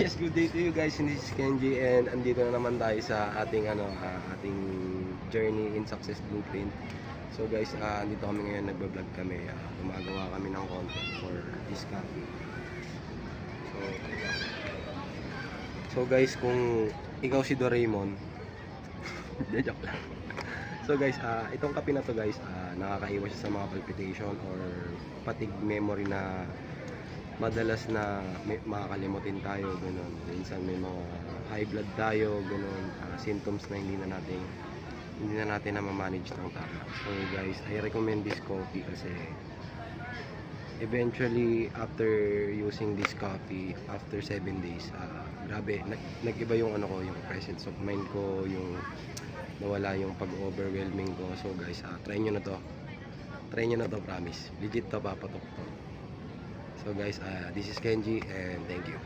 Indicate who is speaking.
Speaker 1: Yes, good day to you guys. This is Kenji and andito na naman tayo sa ating ating journey in success blueprint. So guys, andito kami ngayon, nagba-vlog kami. Gumagawa kami ng content for this copy. So guys, kung ikaw si Doraemon, joke lang. So guys, itong kape na to guys, nakakaiwas siya sa mga palpitation or fatigue memory na madalas na makakalimutin tayo, ganun. Minsan may mga high blood tayo, ganun, symptoms na hindi na natin na ma-manage ng tama. So guys, I recommend this coffee kasi eventually after using this coffee, after 7 days, grabe, nag-iba yung ano ko, yung presence of mind ko, yung nawala yung pag-overwhelming ko. So guys, try nyo na to, promise, legit to, papatok to. So guys, this is Kenji and thank you.